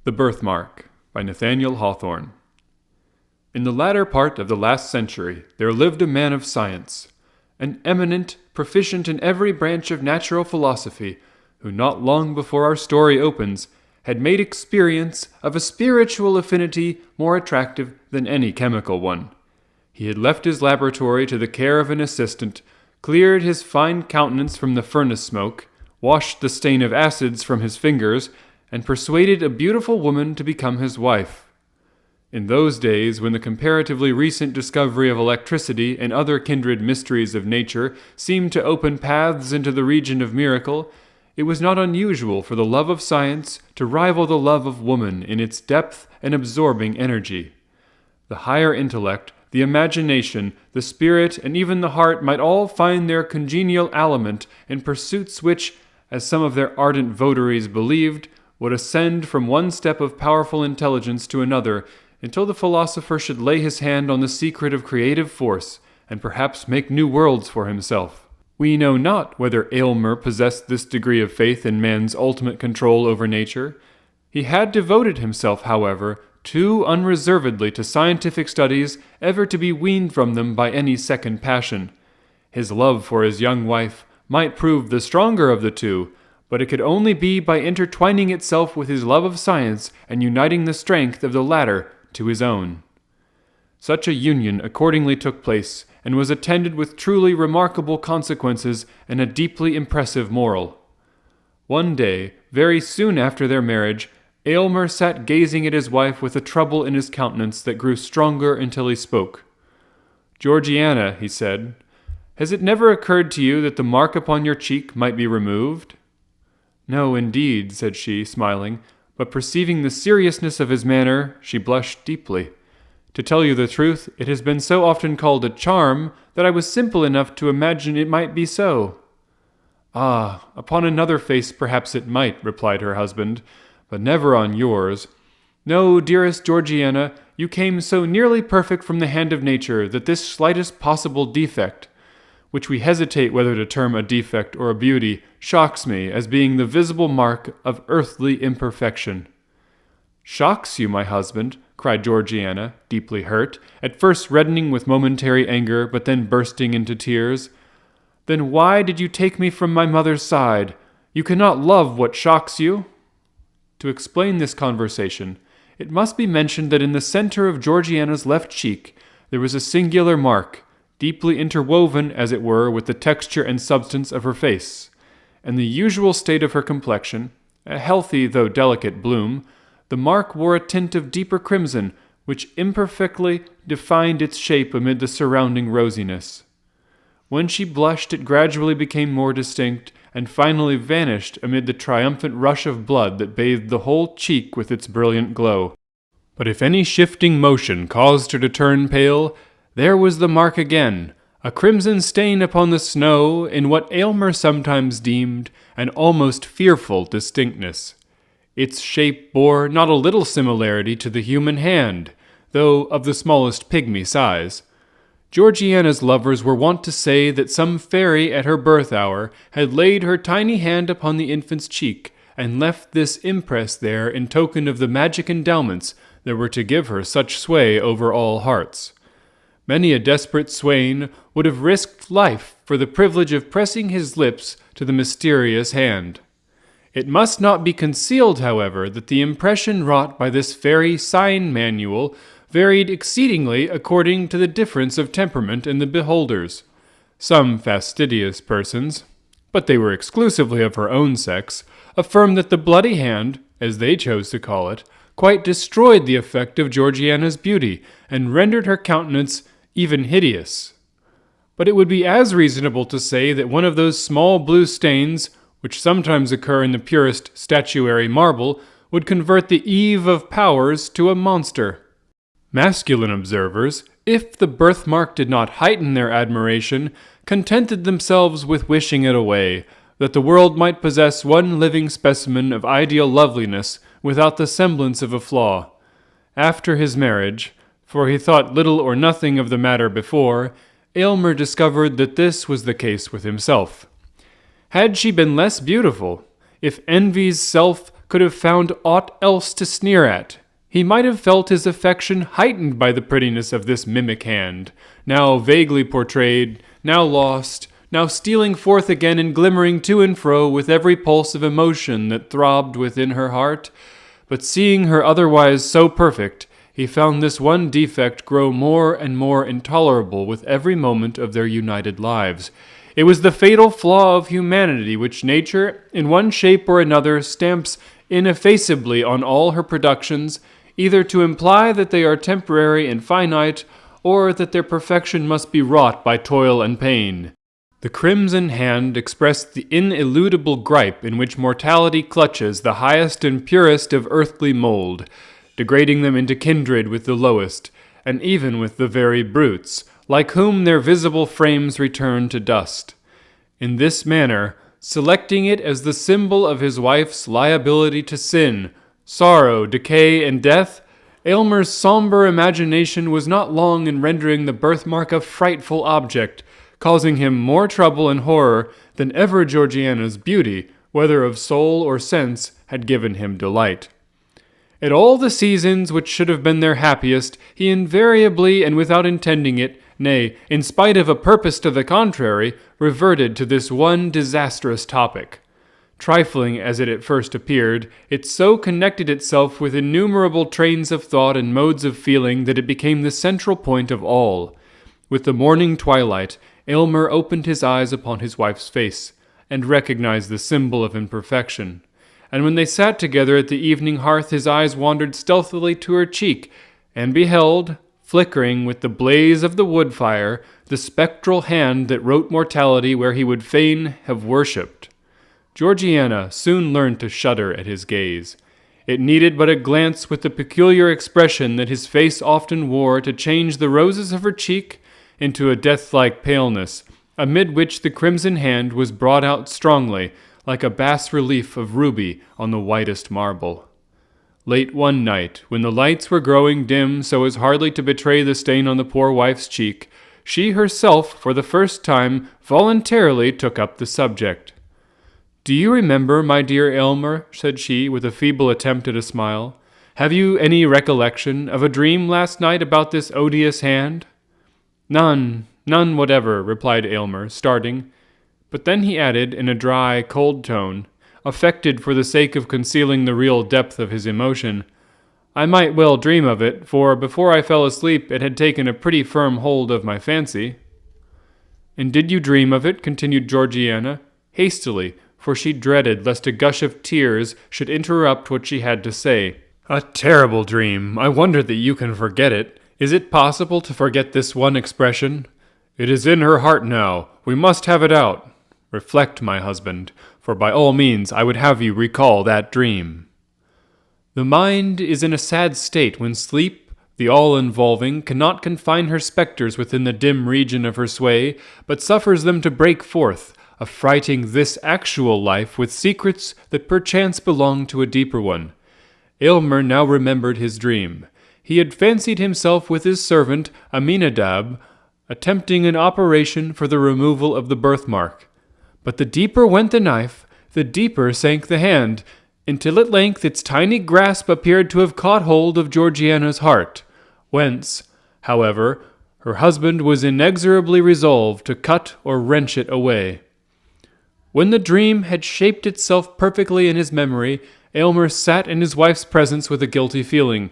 The Birthmark by Nathaniel Hawthorne. In the latter part of the last century there lived a man of science, an eminent, proficient in every branch of natural philosophy, who not long before our story opens had made experience of a spiritual affinity more attractive than any chemical one. He had left his laboratory to the care of an assistant, cleared his fine countenance from the furnace smoke, washed the stain of acids from his fingers, and persuaded a beautiful woman to become his wife. In those days, when the comparatively recent discovery of electricity and other kindred mysteries of nature seemed to open paths into the region of miracle, it was not unusual for the love of science to rival the love of woman in its depth and absorbing energy. The higher intellect, the imagination, the spirit, and even the heart might all find their congenial aliment in pursuits which, as some of their ardent votaries believed, would ascend from one step of powerful intelligence to another until the philosopher should lay his hand on the secret of creative force and perhaps make new worlds for himself. We know not whether Aylmer possessed this degree of faith in man's ultimate control over nature. He had devoted himself, however, too unreservedly to scientific studies ever to be weaned from them by any second passion. His love for his young wife might prove the stronger of the two, but it could only be by intertwining itself with his love of science and uniting the strength of the latter to his own. Such a union accordingly took place, and was attended with truly remarkable consequences and a deeply impressive moral. One day, very soon after their marriage, Aylmer sat gazing at his wife with a trouble in his countenance that grew stronger until he spoke. "Georgiana," he said, "has it never occurred to you that the mark upon your cheek might be removed?" "No, indeed," said she, smiling, but perceiving the seriousness of his manner, she blushed deeply. "To tell you the truth, it has been so often called a charm that I was simple enough to imagine it might be so." "Ah, upon another face perhaps it might," replied her husband, "but never on yours. No, dearest Georgiana, you came so nearly perfect from the hand of nature that this slightest possible defect, which we hesitate whether to term a defect or a beauty, shocks me as being the visible mark of earthly imperfection." "Shocks you, my husband?" cried Georgiana, deeply hurt, at first reddening with momentary anger, but then bursting into tears. "Then why did you take me from my mother's side? You cannot love what shocks you." To explain this conversation, it must be mentioned that in the center of Georgiana's left cheek there was a singular mark, deeply interwoven, as it were, with the texture and substance of her face. In the usual state of her complexion, a healthy though delicate bloom, the mark wore a tint of deeper crimson, which imperfectly defined its shape amid the surrounding rosiness. When she blushed, it gradually became more distinct, and finally vanished amid the triumphant rush of blood that bathed the whole cheek with its brilliant glow. But if any shifting motion caused her to turn pale, there was the mark again, a crimson stain upon the snow in what Aylmer sometimes deemed an almost fearful distinctness. Its shape bore not a little similarity to the human hand, though of the smallest pygmy size. Georgiana's lovers were wont to say that some fairy at her birth hour had laid her tiny hand upon the infant's cheek, and left this impress there in token of the magic endowments that were to give her such sway over all hearts. Many a desperate swain would have risked life for the privilege of pressing his lips to the mysterious hand. It must not be concealed, however, that the impression wrought by this fairy sign manual varied exceedingly according to the difference of temperament in the beholders. Some fastidious persons, but they were exclusively of her own sex, affirmed that the bloody hand, as they chose to call it, quite destroyed the effect of Georgiana's beauty, and rendered her countenance even hideous. But it would be as reasonable to say that one of those small blue stains, which sometimes occur in the purest statuary marble, would convert the Eve of Powers to a monster. Masculine observers, if the birthmark did not heighten their admiration, contented themselves with wishing it away, that the world might possess one living specimen of ideal loveliness without the semblance of a flaw. After his marriage, for he thought little or nothing of the matter before, Aylmer discovered that this was the case with himself. Had she been less beautiful, if envy's could have found aught else to sneer at. He might have felt his affection heightened by the prettiness of this mimic hand, now vaguely portrayed, now lost, now stealing forth again and glimmering to and fro with every pulse of emotion that throbbed within her heart. But seeing her otherwise so perfect, he found this one defect grow more and more intolerable with every moment of their united lives. It was the fatal flaw of humanity which nature, in one shape or another, stamps ineffaceably on all her productions, either to imply that they are temporary and finite, or that their perfection must be wrought by toil and pain. The crimson hand expressed the ineludible gripe in which mortality clutches the highest and purest of earthly mold, degrading them into kindred with the lowest, and even with the very brutes, like whom their visible frames return to dust. In this manner, selecting it as the symbol of his wife's liability to sin, sorrow, decay, and death, Aylmer's somber imagination was not long in rendering the birthmark a frightful object, causing him more trouble and horror than ever Georgiana's beauty, whether of soul or sense, had given him delight. At all the seasons which should have been their happiest, he invariably, and without intending it, nay, in spite of a purpose to the contrary, reverted to this one disastrous topic. Trifling as it at first appeared, it so connected itself with innumerable trains of thought and modes of feeling that it became the central point of all. With the morning twilight, Aylmer opened his eyes upon his wife's face, and recognized the symbol of imperfection. And when they sat together at the evening hearth, his eyes wandered stealthily to her cheek, and beheld, flickering with the blaze of the wood fire, the spectral hand that wrote mortality where he would fain have worshipped. Georgiana soon learned to shudder at his gaze. It needed but a glance with the peculiar expression that his face often wore to change the roses of her cheek into a death-like paleness, amid which the crimson hand was brought out strongly, like a bas-relief of ruby on the whitest marble. Late one night, when the lights were growing dim so as hardly to betray the stain on the poor wife's cheek, she herself, for the first time, voluntarily took up the subject. "Do you remember, my dear Aylmer," said she, with a feeble attempt at a smile, "have you any recollection of a dream last night about this odious hand?" "None whatever," replied Aylmer, starting. But then he added, in a dry, cold tone, affected for the sake of concealing the real depth of his emotion, "I might well dream of it, for before I fell asleep it had taken a pretty firm hold of my fancy." "And did you dream of it?" continued Georgiana, hastily, for she dreaded lest a gush of tears should interrupt what she had to say. "A terrible dream. I wonder that you can forget it. Is it possible to forget this one expression? It is in her heart now. We must have it out. Reflect, my husband, for by all means I would have you recall that dream." The mind is in a sad state when sleep, the all-involving, cannot confine her spectres within the dim region of her sway, but suffers them to break forth, affrighting this actual life with secrets that perchance belong to a deeper one. Aylmer now remembered his dream. He had fancied himself with his servant Aminadab, attempting an operation for the removal of the birthmark. But the deeper went the knife, the deeper sank the hand, until at length its tiny grasp appeared to have caught hold of Georgiana's heart, whence, however, her husband was inexorably resolved to cut or wrench it away. When the dream had shaped itself perfectly in his memory, Aylmer sat in his wife's presence with a guilty feeling.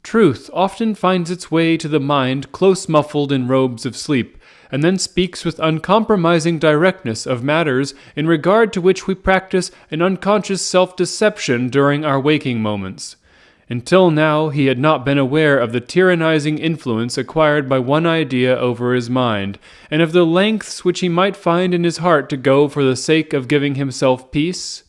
Truth often finds its way to the mind close muffled in robes of sleep, and then speaks with uncompromising directness of matters in regard to which we practice an unconscious self-deception during our waking moments. Until now he had not been aware of the tyrannizing influence acquired by one idea over his mind, and of the lengths which he might find in his heart to go for the sake of giving himself peace.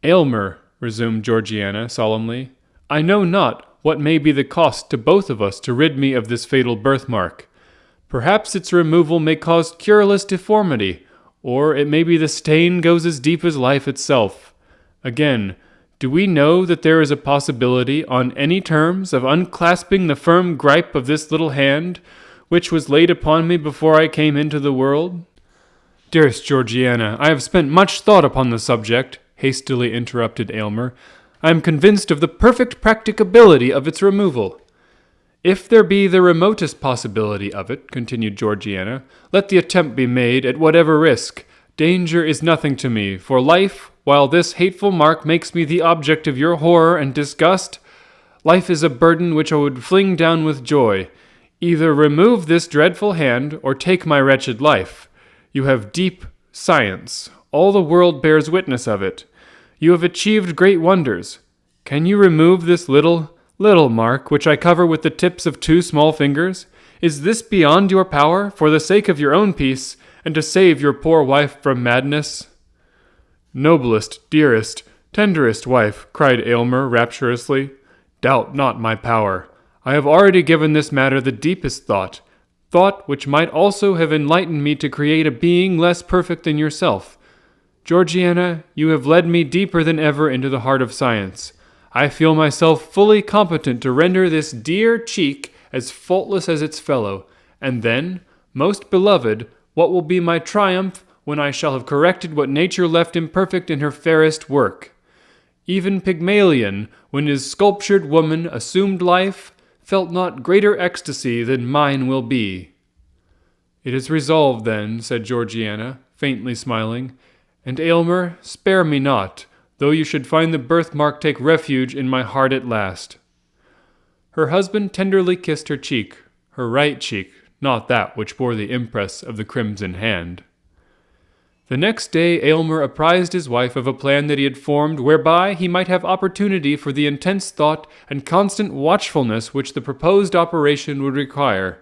"Aylmer," resumed Georgiana solemnly, "I know not what may be the cost to both of us to rid me of this fatal birthmark. Perhaps its removal may cause cureless deformity, or it may be the stain goes as deep as life itself. Again, do we know that there is a possibility, on any terms, of unclasping the firm gripe of this little hand, which was laid upon me before I came into the world? Dearest Georgiana, I have spent much thought upon the subject, hastily interrupted Aylmer. "I am convinced of the perfect practicability of its removal." "If there be the remotest possibility of it," continued Georgiana, "let the attempt be made at whatever risk. Danger is nothing to me, for life, while this hateful mark makes me the object of your horror and disgust, life is a burden which I would fling down with joy. Either remove this dreadful hand, or take my wretched life. You have deep science. All the world bears witness of it. You have achieved great wonders. Can you remove this little mark, which I cover with the tips of 2 small fingers? Is this beyond your power, for the sake of your own peace, and to save your poor wife from madness?" "Noblest, dearest, tenderest wife," cried Aylmer rapturously, "doubt not my power. I have already given this matter the deepest thought which might also have enlightened me to create a being less perfect than yourself. Georgiana, you have led me deeper than ever into the heart of science. I feel myself fully competent to render this dear cheek as faultless as its fellow, and then, most beloved, what will be my triumph when I shall have corrected what nature left imperfect in her fairest work? Even Pygmalion, when his sculptured woman assumed life, felt not greater ecstasy than mine will be." "It is resolved, then," said Georgiana, faintly smiling, "and Aylmer, spare me not, though you should find the birthmark take refuge in my heart at last." Her husband tenderly kissed her cheek, her right cheek, not that which bore the impress of the crimson hand. The next day Aylmer apprised his wife of a plan that he had formed whereby he might have opportunity for the intense thought and constant watchfulness which the proposed operation would require,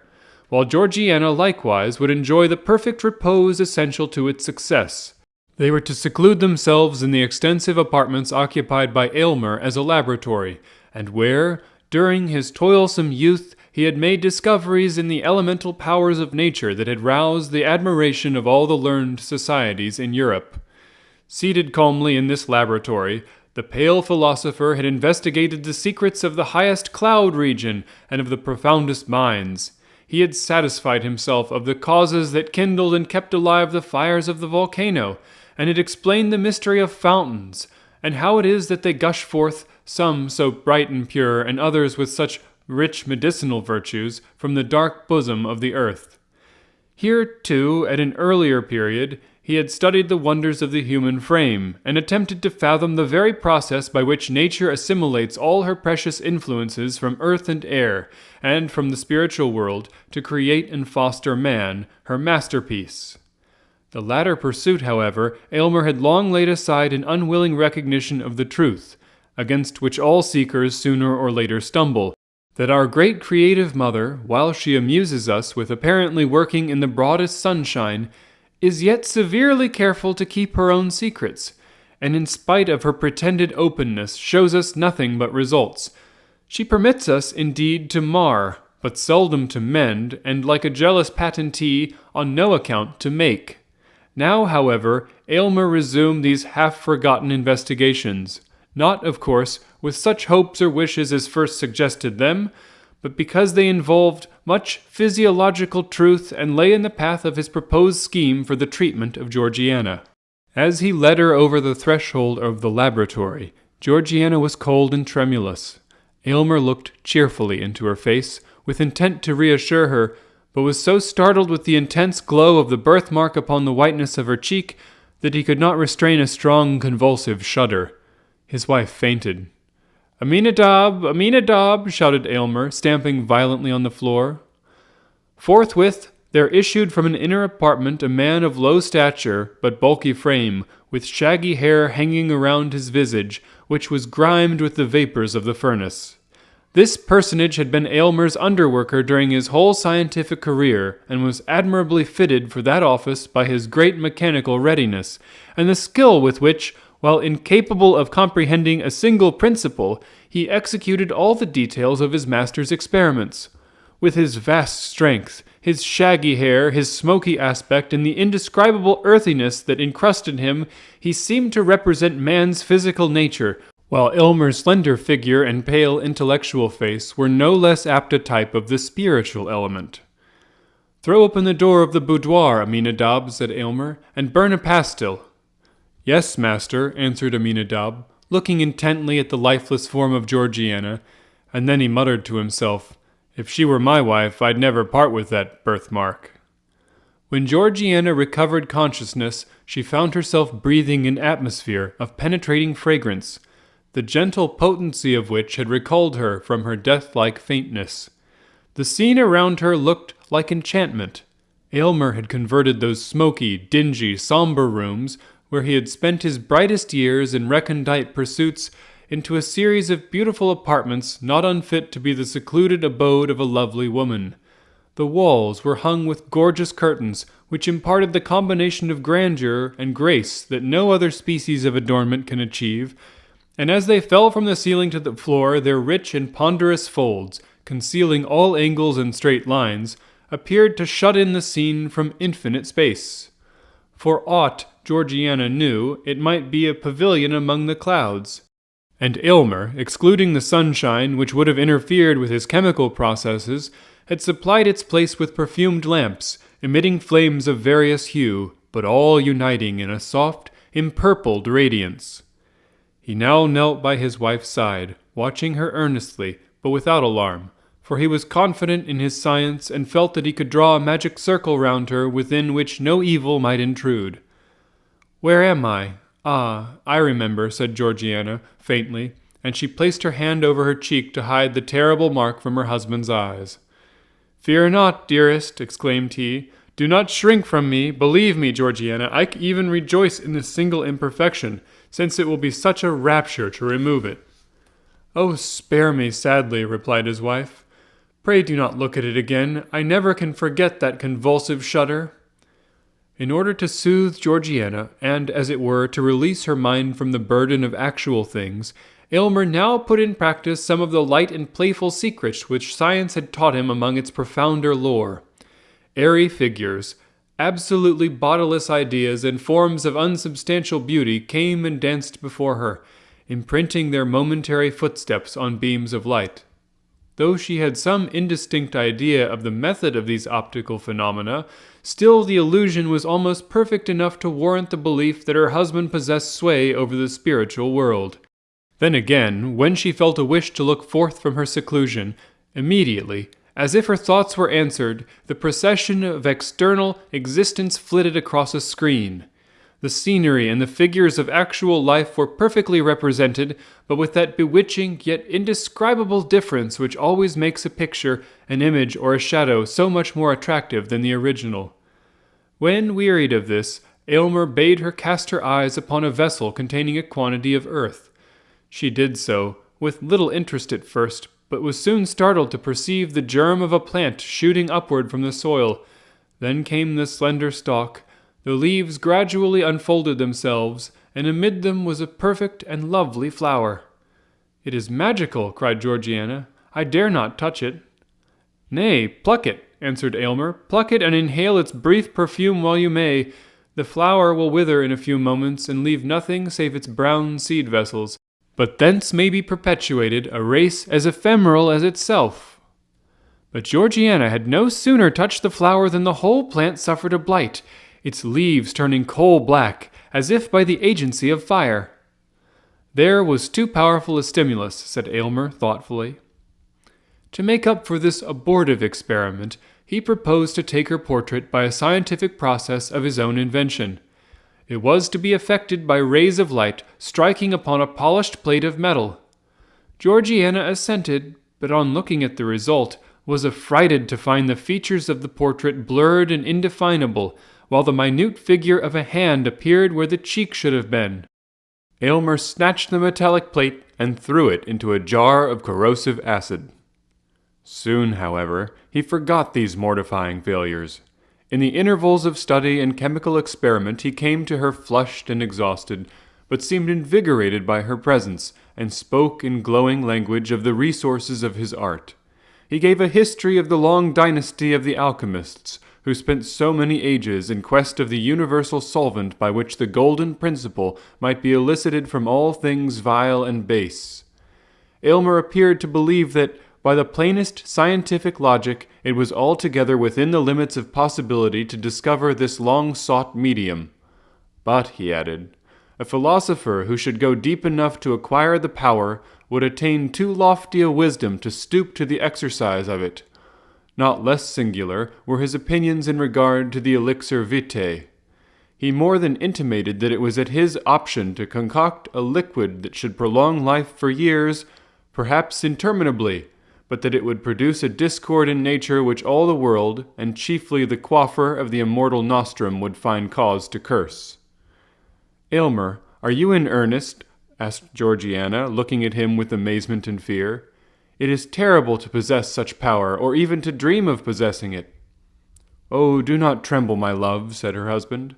while Georgiana likewise would enjoy the perfect repose essential to its success. They were to seclude themselves in the extensive apartments occupied by Aylmer as a laboratory, and where, during his toilsome youth, he had made discoveries in the elemental powers of nature that had roused the admiration of all the learned societies in Europe. Seated calmly in this laboratory, the pale philosopher had investigated the secrets of the highest cloud region and of the profoundest mines. He had satisfied himself of the causes that kindled and kept alive the fires of the volcano, and had explained the mystery of fountains, and how it is that they gush forth, some so bright and pure, and others with such rich medicinal virtues, from the dark bosom of the earth. Here, too, at an earlier period, he had studied the wonders of the human frame, and attempted to fathom the very process by which nature assimilates all her precious influences from earth and air, and from the spiritual world, to create and foster man, her masterpiece. The latter pursuit, however, Aylmer had long laid aside in unwilling recognition of the truth, against which all seekers sooner or later stumble, that our great creative mother, while she amuses us with apparently working in the broadest sunshine, is yet severely careful to keep her own secrets, and in spite of her pretended openness shows us nothing but results. She permits us, indeed, to mar, but seldom to mend, and, like a jealous patentee, on no account to make. Now, however, Aylmer resumed these half-forgotten investigations, not, of course, with such hopes or wishes as first suggested them, but because they involved much physiological truth and lay in the path of his proposed scheme for the treatment of Georgiana. As he led her over the threshold of the laboratory, Georgiana was cold and tremulous. Aylmer looked cheerfully into her face, with intent to reassure her, but was so startled with the intense glow of the birthmark upon the whiteness of her cheek that he could not restrain a strong convulsive shudder. His wife fainted. "Aminadab, Aminadab!" shouted Aylmer, stamping violently on the floor. Forthwith there issued from an inner apartment a man of low stature but bulky frame, with shaggy hair hanging around his visage, which was grimed with the vapors of the furnace. This personage had been Aylmer's underworker during his whole scientific career, and was admirably fitted for that office by his great mechanical readiness, and the skill with which, while incapable of comprehending a single principle, he executed all the details of his master's experiments. With his vast strength, his shaggy hair, his smoky aspect, and the indescribable earthiness that encrusted him, he seemed to represent man's physical nature, while Aylmer's slender figure and pale intellectual face were no less apt a type of the spiritual element. "Throw open the door of the boudoir, Aminadab," said Aylmer, "and burn a pastil." "Yes, master," answered Aminadab, looking intently at the lifeless form of Georgiana, and then he muttered to himself, "If she were my wife, I'd never part with that birthmark." When Georgiana recovered consciousness, she found herself breathing an atmosphere of penetrating fragrance, the gentle potency of which had recalled her from her death-like faintness. The scene around her looked like enchantment. Aylmer had converted those smoky, dingy, somber rooms, where he had spent his brightest years in recondite pursuits, into a series of beautiful apartments not unfit to be the secluded abode of a lovely woman. The walls were hung with gorgeous curtains, which imparted the combination of grandeur and grace that no other species of adornment can achieve, and as they fell from the ceiling to the floor, their rich and ponderous folds, concealing all angles and straight lines, appeared to shut in the scene from infinite space. For aught Georgiana knew, it might be a pavilion among the clouds, and Aylmer, excluding the sunshine which would have interfered with his chemical processes, had supplied its place with perfumed lamps, emitting flames of various hue, but all uniting in a soft, empurpled radiance. He now knelt by his wife's side, watching her earnestly, but without alarm, for he was confident in his science and felt that he could draw a magic circle round her within which no evil might intrude. "Where am I? Ah, I remember," said Georgiana, faintly, and she placed her hand over her cheek to hide the terrible mark from her husband's eyes. "Fear not, dearest," exclaimed he. "Do not shrink from me. Believe me, Georgiana, I even rejoice in this single imperfection, since it will be such a rapture to remove it." "Oh, spare me sadly," replied his wife. "Pray do not look at it again. I never can forget that convulsive shudder." In order to soothe Georgiana, and, as it were, to release her mind from the burden of actual things, Aylmer now put in practice some of the light and playful secrets which science had taught him among its profounder lore. Airy figures, absolutely bodiless ideas, and forms of unsubstantial beauty came and danced before her, imprinting their momentary footsteps on beams of light. Though she had some indistinct idea of the method of these optical phenomena, still the illusion was almost perfect enough to warrant the belief that her husband possessed sway over the spiritual world. Then again, when she felt a wish to look forth from her seclusion, immediately, as if her thoughts were answered, the procession of external existence flitted across a screen. The scenery and the figures of actual life were perfectly represented, but with that bewitching yet indescribable difference which always makes a picture, an image, or a shadow so much more attractive than the original. When wearied of this, Aylmer bade her cast her eyes upon a vessel containing a quantity of earth. She did so, with little interest at first, but was soon startled to perceive the germ of a plant shooting upward from the soil. Then came the slender stalk. The leaves gradually unfolded themselves, and amid them was a perfect and lovely flower. "It is magical," cried Georgiana. "I dare not touch it." "Nay, pluck it," answered Aylmer. "Pluck it and inhale its brief perfume while you may. The flower will wither in a few moments and leave nothing save its brown seed vessels, but thence may be perpetuated a race as ephemeral as itself." But Georgiana had no sooner touched the flower than the whole plant suffered a blight, its leaves turning coal-black, as if by the agency of fire. "There was too powerful a stimulus," said Aylmer thoughtfully. To make up for this abortive experiment, he proposed to take her portrait by a scientific process of his own invention. It was to be effected by rays of light striking upon a polished plate of metal. Georgiana assented, but on looking at the result, was affrighted to find the features of the portrait blurred and indefinable, while the minute figure of a hand appeared where the cheek should have been. Aylmer snatched the metallic plate and threw it into a jar of corrosive acid. Soon, however, he forgot these mortifying failures. In the intervals of study and chemical experiment he came to her flushed and exhausted, but seemed invigorated by her presence, and spoke in glowing language of the resources of his art. He gave a history of the long dynasty of the alchemists, who spent so many ages in quest of the universal solvent by which the golden principle might be elicited from all things vile and base. Aylmer appeared to believe that, by the plainest scientific logic, it was altogether within the limits of possibility to discover this long-sought medium. But, he added, A philosopher who should go deep enough to acquire the power would attain too lofty a wisdom to stoop to the exercise of it. Not less singular were his opinions in regard to the elixir vitae. He more than intimated that it was at his option to concoct a liquid that should prolong life for years, perhaps interminably, but that it would produce a discord in nature which all the world, and chiefly the quaffer of the immortal nostrum, would find cause to curse. "Aylmer, are you in earnest?" asked Georgiana, looking at him with amazement and fear. "It is terrible to possess such power, or even to dream of possessing it." "Oh, do not tremble, my love," said her husband.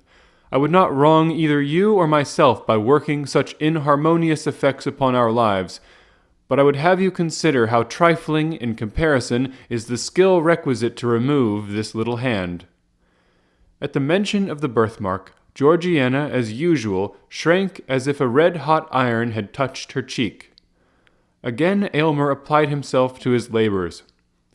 "I would not wrong either you or myself by working such inharmonious effects upon our lives, but I would have you consider how trifling, in comparison, is the skill requisite to remove this little hand." At the mention of the birthmark, Georgiana, as usual, shrank as if a red-hot iron had touched her cheek. Again Aylmer applied himself to his labors.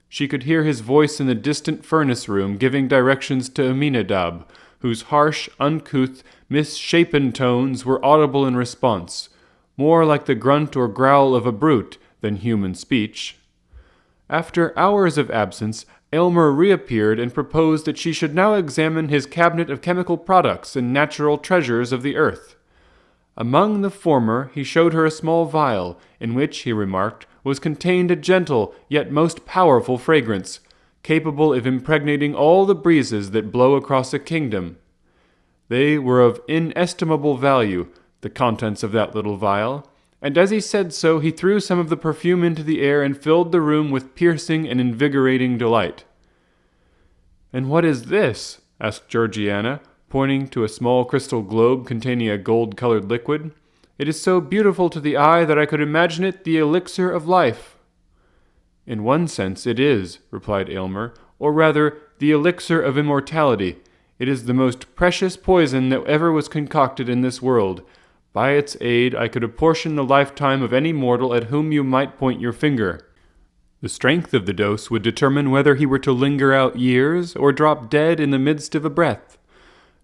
She could hear his voice in the distant furnace-room giving directions to Aminadab, whose harsh, uncouth, misshapen tones were audible in response, more like the grunt or growl of a brute than human speech. After hours of absence, Aylmer reappeared and proposed that she should now examine his cabinet of chemical products and natural treasures of the earth. Among the former he showed her a small vial, in which, he remarked, was contained a gentle yet most powerful fragrance, capable of impregnating all the breezes that blow across a kingdom. They were of inestimable value, the contents of that little vial, and as he said so he threw some of the perfume into the air and filled the room with piercing and invigorating delight. "And what is this?" asked Georgiana, pointing to a small crystal globe containing a gold-colored liquid. "It is so beautiful to the eye that I could imagine it the elixir of life." "In one sense it is," replied Aylmer, "or rather, the elixir of immortality. It is the most precious poison that ever was concocted in this world. By its aid I could apportion the lifetime of any mortal at whom you might point your finger. The strength of the dose would determine whether he were to linger out years or drop dead in the midst of a breath.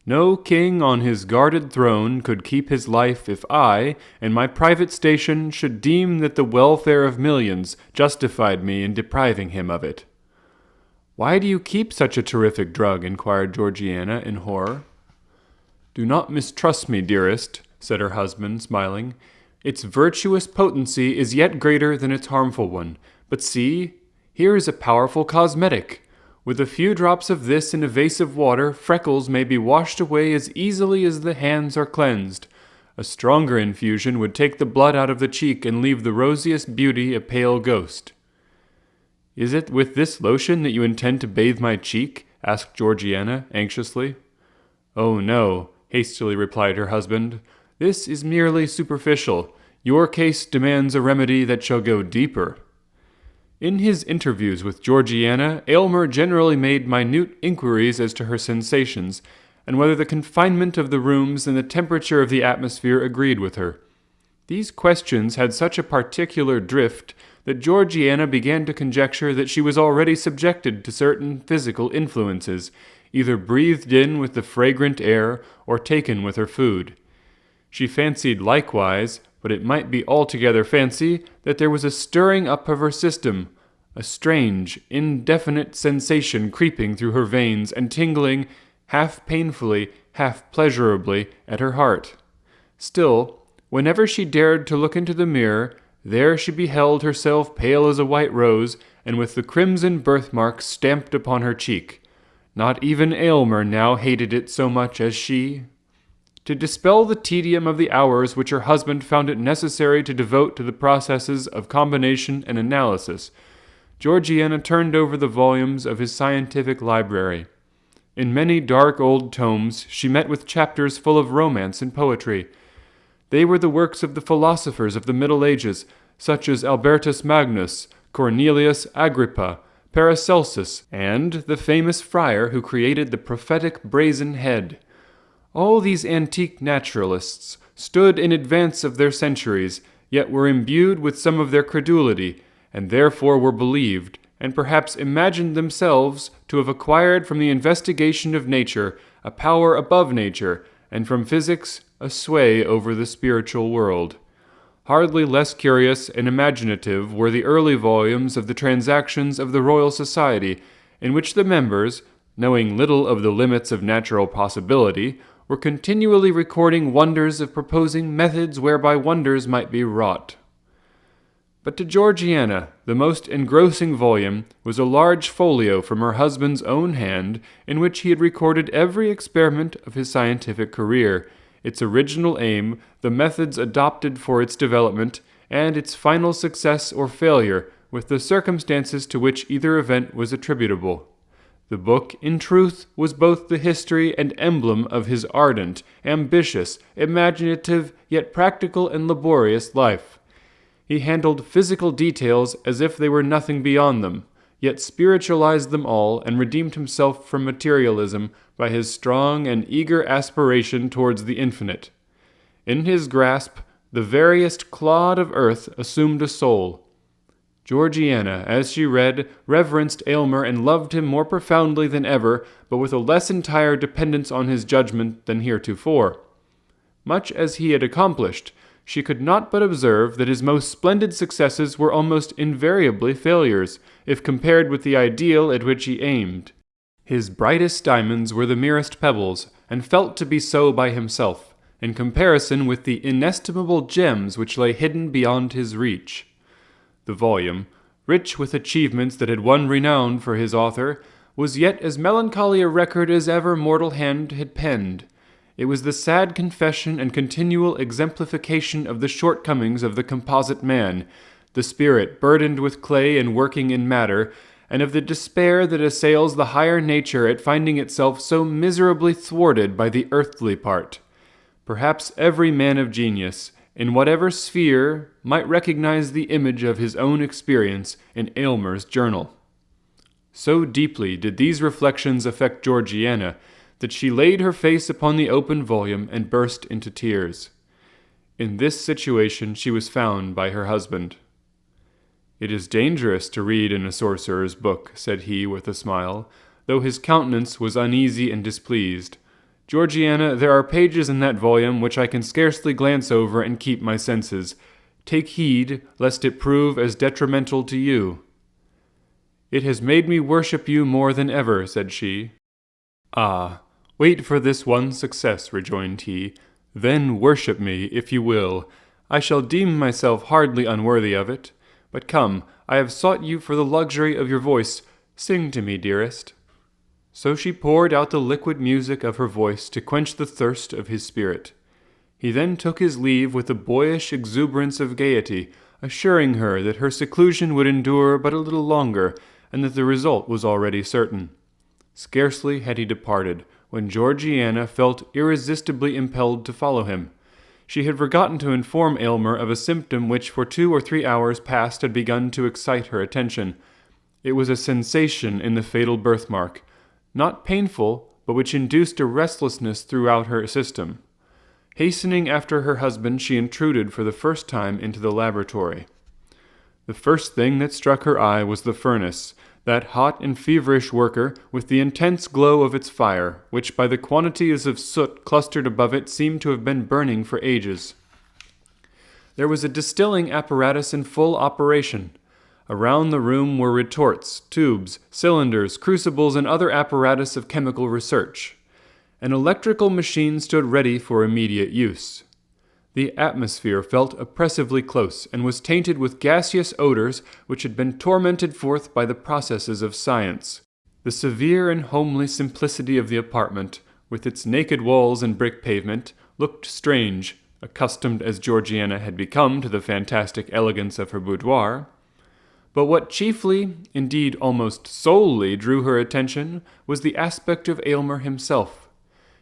No king on his guarded throne could keep his life if I, in my private station, should deem that the welfare of millions justified me in depriving him of it." "Why do you keep such a terrific drug?" inquired Georgiana in horror. "Do not mistrust me, dearest," said her husband, smiling. "Its virtuous potency is yet greater than its harmful one. But see, here is a powerful cosmetic. With a few drops of this in a vase of water, freckles may be washed away as easily as the hands are cleansed. A stronger infusion would take the blood out of the cheek and leave the rosiest beauty a pale ghost." "Is it with this lotion that you intend to bathe my cheek?" asked Georgiana, anxiously. "Oh, no," hastily replied her husband. "This is merely superficial. Your case demands a remedy that shall go deeper." In his interviews with Georgiana, Aylmer generally made minute inquiries as to her sensations, and whether the confinement of the rooms and the temperature of the atmosphere agreed with her. These questions had such a particular drift that Georgiana began to conjecture that she was already subjected to certain physical influences, either breathed in with the fragrant air or taken with her food. She fancied likewise, but it might be altogether fancy, that there was a stirring up of her system, a strange, indefinite sensation creeping through her veins and tingling, half painfully, half pleasurably, at her heart. Still, whenever she dared to look into the mirror, there she beheld herself pale as a white rose, and with the crimson birthmark stamped upon her cheek. Not even Aylmer now hated it so much as she. To dispel the tedium of the hours which her husband found it necessary to devote to the processes of combination and analysis, Georgiana turned over the volumes of his scientific library. In many dark old tomes she met with chapters full of romance and poetry. They were the works of the philosophers of the Middle Ages, such as Albertus Magnus, Cornelius Agrippa, Paracelsus, and the famous friar who created the prophetic brazen head. All these antique naturalists stood in advance of their centuries, yet were imbued with some of their credulity, and therefore were believed, and perhaps imagined themselves to have acquired from the investigation of nature a power above nature, and from physics a sway over the spiritual world. Hardly less curious and imaginative were the early volumes of the Transactions of the Royal Society, in which the members, knowing little of the limits of natural possibility, were continually recording wonders of proposing methods whereby wonders might be wrought. But to Georgiana, the most engrossing volume was a large folio from her husband's own hand, in which he had recorded every experiment of his scientific career, its original aim, the methods adopted for its development, and its final success or failure, with the circumstances to which either event was attributable. The book, in truth, was both the history and emblem of his ardent, ambitious, imaginative, yet practical and laborious life. He handled physical details as if they were nothing beyond them, yet spiritualized them all and redeemed himself from materialism by his strong and eager aspiration towards the infinite. In his grasp, the veriest clod of earth assumed a soul. Georgiana, as she read, reverenced Aylmer and loved him more profoundly than ever, but with a less entire dependence on his judgment than heretofore. Much as he had accomplished, she could not but observe that his most splendid successes were almost invariably failures, if compared with the ideal at which he aimed. His brightest diamonds were the merest pebbles, and felt to be so by himself, in comparison with the inestimable gems which lay hidden beyond his reach. The volume, rich with achievements that had won renown for his author, was yet as melancholy a record as ever mortal hand had penned. It was the sad confession and continual exemplification of the shortcomings of the composite man, the spirit burdened with clay and working in matter, and of the despair that assails the higher nature at finding itself so miserably thwarted by the earthly part. Perhaps every man of genius, in whatever sphere, might recognize the image of his own experience in Aylmer's journal. So deeply did these reflections affect Georgiana, that she laid her face upon the open volume and burst into tears. In this situation she was found by her husband. "It is dangerous to read in a sorcerer's book," said he with a smile, though his countenance was uneasy and displeased. "Georgiana, there are pages in that volume which I can scarcely glance over and keep my senses. Take heed, lest it prove as detrimental to you." "It has made me worship you more than ever," said she. "Ah, wait for this one success," rejoined he. "Then worship me, if you will. I shall deem myself hardly unworthy of it. But come, I have sought you for the luxury of your voice. Sing to me, dearest." So she poured out the liquid music of her voice to quench the thirst of his spirit. He then took his leave with a boyish exuberance of gaiety, assuring her that her seclusion would endure but a little longer, and that the result was already certain. Scarcely had he departed, when Georgiana felt irresistibly impelled to follow him. She had forgotten to inform Aylmer of a symptom which for 2 or 3 hours past had begun to excite her attention. It was a sensation in the fatal birthmark, not painful, but which induced a restlessness throughout her system. Hastening after her husband, she intruded for the first time into the laboratory. The first thing that struck her eye was the furnace, that hot and feverish worker, with the intense glow of its fire, which by the quantities of soot clustered above it seemed to have been burning for ages. There was a distilling apparatus in full operation. Around the room were retorts, tubes, cylinders, crucibles, and other apparatus of chemical research. An electrical machine stood ready for immediate use. The atmosphere felt oppressively close, and was tainted with gaseous odors which had been tormented forth by the processes of science. The severe and homely simplicity of the apartment, with its naked walls and brick pavement, looked strange, accustomed as Georgiana had become to the fantastic elegance of her boudoir. But what chiefly, indeed almost solely, drew her attention was the aspect of Aylmer himself.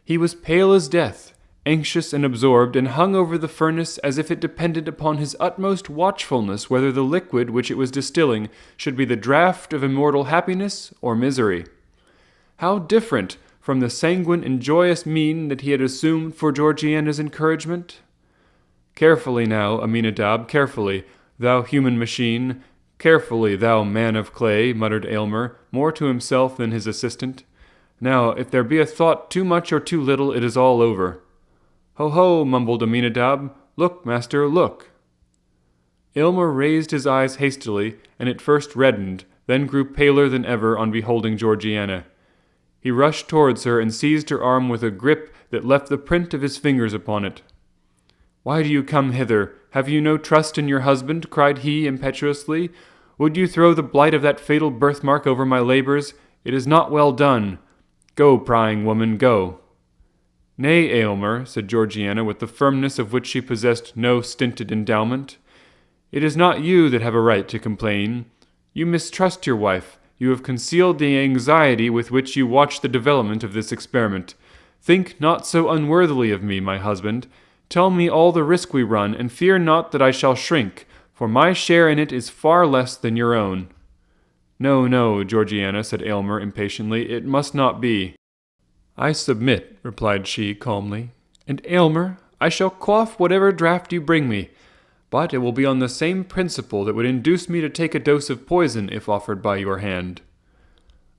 He was pale as death, anxious and absorbed, and hung over the furnace as if it depended upon his utmost watchfulness whether the liquid which it was distilling should be the draught of immortal happiness or misery. How different from the sanguine and joyous mien that he had assumed for Georgiana's encouragement! "Carefully now, Aminadab, carefully, thou human machine, carefully, thou man of clay," muttered Aylmer, more to himself than his assistant. "Now, if there be a thought too much or too little, it is all over. "Ho, ho," mumbled Aminadab. "Look, master, look." Aylmer raised his eyes hastily, and at first reddened, then grew paler than ever on beholding Georgiana. He rushed towards her and seized her arm with a grip that left the print of his fingers upon it. "Why do you come hither? Have you no trust in your husband?" cried he impetuously. "Would you throw the blight of that fatal birthmark over my labours? It is not well done. Go, prying woman, go." "Nay, Aylmer," said Georgiana, with the firmness of which she possessed no stinted endowment. "It is not you that have a right to complain. You mistrust your wife. You have concealed the anxiety with which you watch the development of this experiment. Think not so unworthily of me, my husband. Tell me all the risk we run, and fear not that I shall shrink, for my share in it is far less than your own." "No, no, Georgiana," said Aylmer impatiently. "It must not be." "I submit," replied she calmly. "And Aylmer, I shall quaff whatever draught you bring me, but it will be on the same principle that would induce me to take a dose of poison if offered by your hand."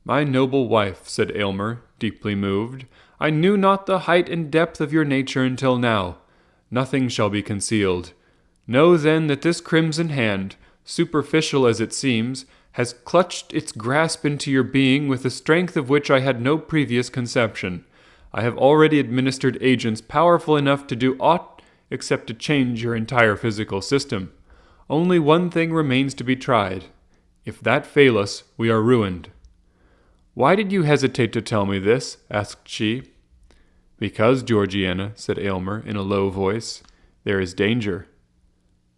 "My noble wife," said Aylmer, deeply moved, "I knew not the height and depth of your nature until now. Nothing shall be concealed. Know then that this crimson hand, superficial as it seems, has clutched its grasp into your being with a strength of which I had no previous conception. I have already administered agents powerful enough to do aught except to change your entire physical system. Only one thing remains to be tried. If that fail us, we are ruined." "Why did you hesitate to tell me this?" asked she. "Because, Georgiana," said Aylmer in a low voice, "there is danger."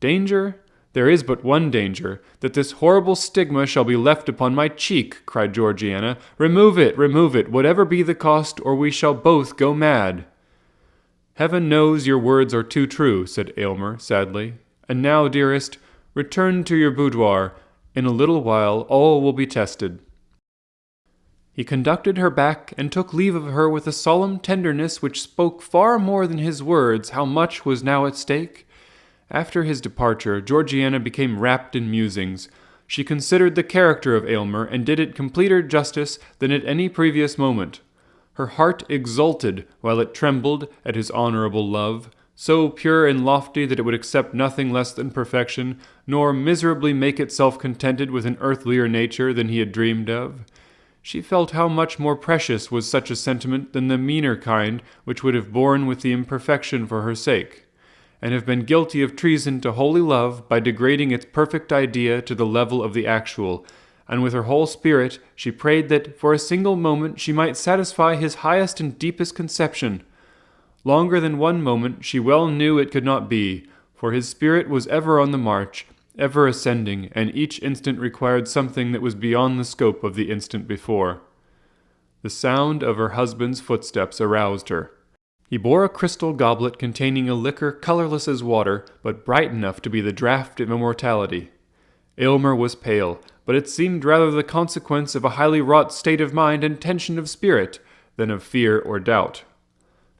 "Danger? There is but one danger, that this horrible stigma shall be left upon my cheek," cried Georgiana. "Remove it, whatever be the cost, or we shall both go mad." "Heaven knows your words are too true," said Aylmer sadly. "And now, dearest, return to your boudoir. In a little while all will be tested." He conducted her back and took leave of her with a solemn tenderness which spoke far more than his words how much was now at stake. After his departure, Georgiana became wrapped in musings. She considered the character of Aylmer, and did it completer justice than at any previous moment. Her heart exulted while it trembled at his honourable love, so pure and lofty that it would accept nothing less than perfection, nor miserably make itself contented with an earthlier nature than he had dreamed of. She felt how much more precious was such a sentiment than the meaner kind which would have borne with the imperfection for her sake, and have been guilty of treason to holy love by degrading its perfect idea to the level of the actual, and with her whole spirit she prayed that for a single moment she might satisfy his highest and deepest conception. Longer than one moment she well knew it could not be, for his spirit was ever on the march, ever ascending, and each instant required something that was beyond the scope of the instant before. The sound of her husband's footsteps aroused her. He bore a crystal goblet containing a liquor colourless as water, but bright enough to be the draught of immortality. Aylmer was pale, but it seemed rather the consequence of a highly wrought state of mind and tension of spirit than of fear or doubt.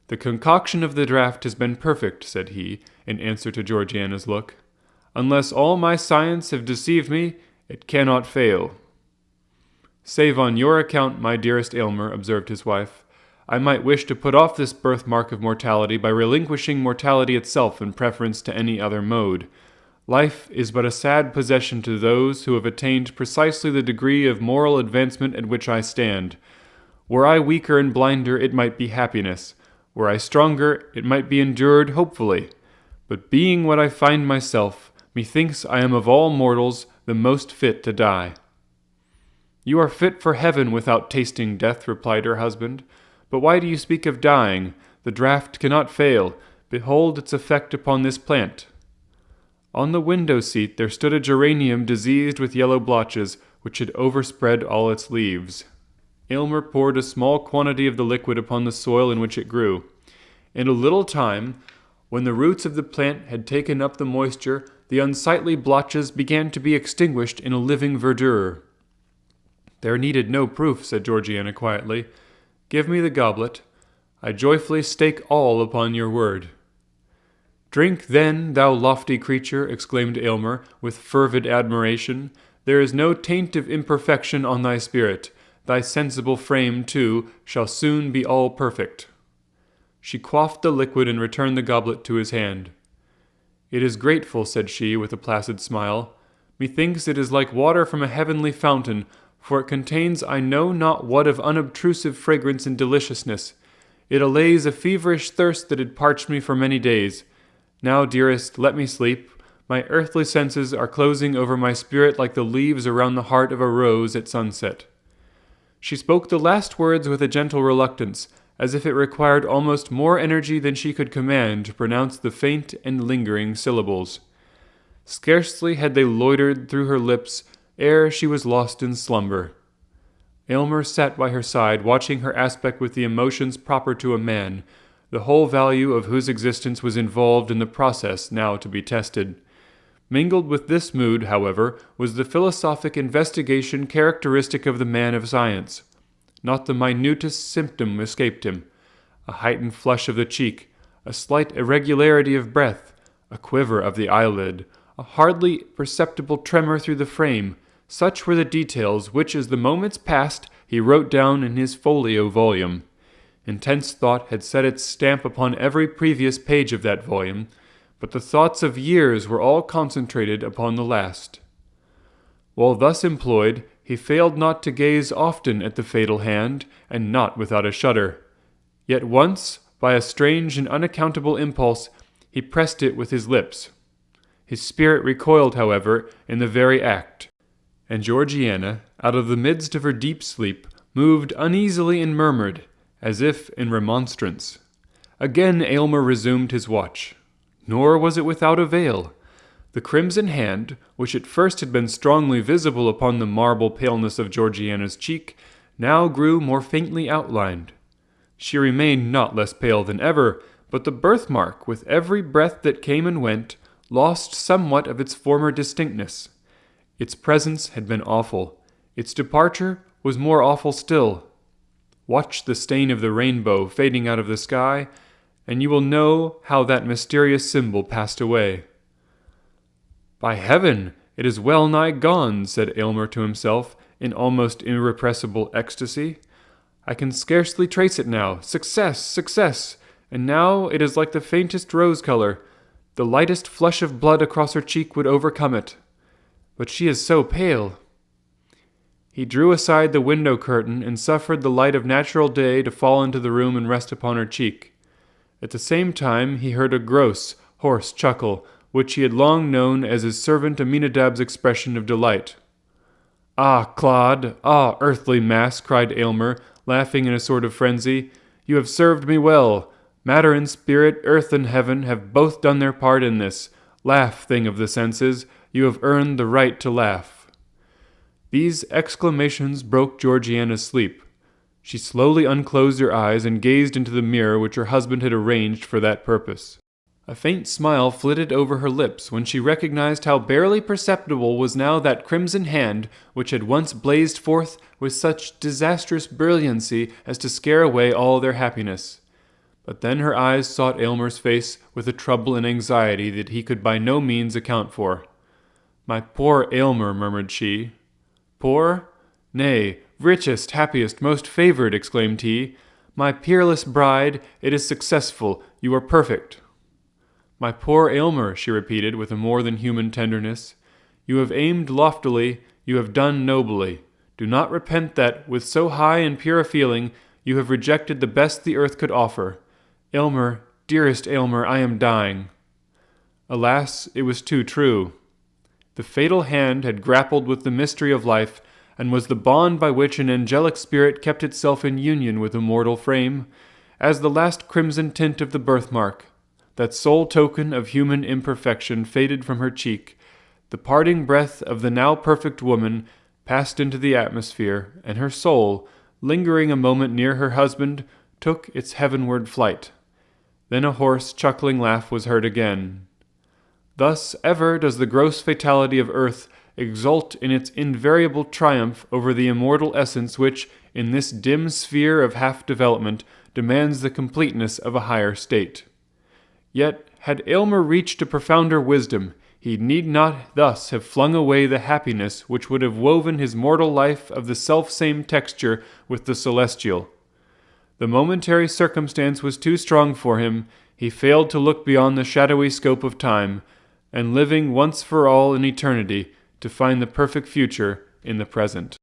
"The concoction of the draught has been perfect," said he, in answer to Georgiana's look. "Unless all my science have deceived me, it cannot fail." "Save on your account, my dearest Aylmer," observed his wife, "I might wish to put off this birthmark of mortality by relinquishing mortality itself in preference to any other mode. Life is but a sad possession to those who have attained precisely the degree of moral advancement at which I stand. Were I weaker and blinder, it might be happiness. Were I stronger, it might be endured hopefully. But being what I find myself, methinks I am of all mortals the most fit to die." "You are fit for heaven without tasting death," replied her husband. "But why do you speak of dying? The draught cannot fail. Behold its effect upon this plant." On the window-seat there stood a geranium diseased with yellow blotches, which had overspread all its leaves. Aylmer poured a small quantity of the liquid upon the soil in which it grew. In a little time, when the roots of the plant had taken up the moisture, the unsightly blotches began to be extinguished in a living verdure. "There needed no proof," said Georgiana quietly. "Give me the goblet. I joyfully stake all upon your word." "Drink, then, thou lofty creature," exclaimed Aylmer, with fervid admiration. "There is no taint of imperfection on thy spirit. Thy sensible frame, too, shall soon be all perfect." She quaffed the liquid and returned the goblet to his hand. "It is grateful," said she, with a placid smile. "Methinks it is like water from a heavenly fountain, for it contains I know not what of unobtrusive fragrance and deliciousness. It allays a feverish thirst that had parched me for many days. Now, dearest, let me sleep. My earthly senses are closing over my spirit like the leaves around the heart of a rose at sunset." She spoke the last words with a gentle reluctance, as if it required almost more energy than she could command to pronounce the faint and lingering syllables. Scarcely had they loitered through her lips ere she was lost in slumber. Aylmer sat by her side, watching her aspect with the emotions proper to a man, the whole value of whose existence was involved in the process now to be tested. Mingled with this mood, however, was the philosophic investigation characteristic of the man of science. Not the minutest symptom escaped him. A heightened flush of the cheek, a slight irregularity of breath, a quiver of the eyelid, a hardly perceptible tremor through the frame, such were the details which, as the moments passed, he wrote down in his folio volume. Intense thought had set its stamp upon every previous page of that volume, but the thoughts of years were all concentrated upon the last. While thus employed, he failed not to gaze often at the fatal hand, and not without a shudder. Yet once, by a strange and unaccountable impulse, he pressed it with his lips. His spirit recoiled, however, in the very act, and Georgiana, out of the midst of her deep sleep, moved uneasily and murmured, as if in remonstrance. Again Aylmer resumed his watch. Nor was it without avail. The crimson hand, which at first had been strongly visible upon the marble paleness of Georgiana's cheek, now grew more faintly outlined. She remained not less pale than ever, but the birthmark, with every breath that came and went, lost somewhat of its former distinctness. Its presence had been awful. Its departure was more awful still. Watch the stain of the rainbow fading out of the sky, and you will know how that mysterious symbol passed away. "By heaven, it is well nigh gone," said Aylmer to himself, in almost irrepressible ecstasy. "I can scarcely trace it now. Success! Success! And now it is like the faintest rose color. The lightest flush of blood across her cheek would overcome it. But she is so pale." He drew aside the window curtain and suffered the light of natural day to fall into the room and rest upon her cheek. At the same time he heard a gross, hoarse chuckle, which he had long known as his servant Aminadab's expression of delight. "Ah, clod! Ah, earthly mass!" cried Aylmer, laughing in a sort of frenzy. "You have served me well. Matter and spirit, earth and heaven, have both done their part in this. Laugh, thing of the senses. You have earned the right to laugh." These exclamations broke Georgiana's sleep. She slowly unclosed her eyes and gazed into the mirror which her husband had arranged for that purpose. A faint smile flitted over her lips when she recognized how barely perceptible was now that crimson hand which had once blazed forth with such disastrous brilliancy as to scare away all their happiness. But then her eyes sought Aylmer's face with a trouble and anxiety that he could by no means account for. "My poor Aylmer," murmured she. "Poor? Nay, richest, happiest, most favored," exclaimed he. "My peerless bride, it is successful. You are perfect." "My poor Aylmer," she repeated with a more than human tenderness. "You have aimed loftily, you have done nobly. Do not repent that, with so high and pure a feeling, you have rejected the best the earth could offer. Aylmer, dearest Aylmer, I am dying." Alas, it was too true. The fatal hand had grappled with the mystery of life, and was the bond by which an angelic spirit kept itself in union with a mortal frame, as the last crimson tint of the birthmark, that sole token of human imperfection, faded from her cheek. The parting breath of the now perfect woman passed into the atmosphere, and her soul, lingering a moment near her husband, took its heavenward flight. Then a hoarse, chuckling laugh was heard again. Thus ever does the gross fatality of earth exult in its invariable triumph over the immortal essence which, in this dim sphere of half-development, demands the completeness of a higher state. Yet, had Aylmer reached a profounder wisdom, he need not thus have flung away the happiness which would have woven his mortal life of the self-same texture with the celestial. The momentary circumstance was too strong for him. He failed to look beyond the shadowy scope of time, and living once for all in eternity, to find the perfect future in the present.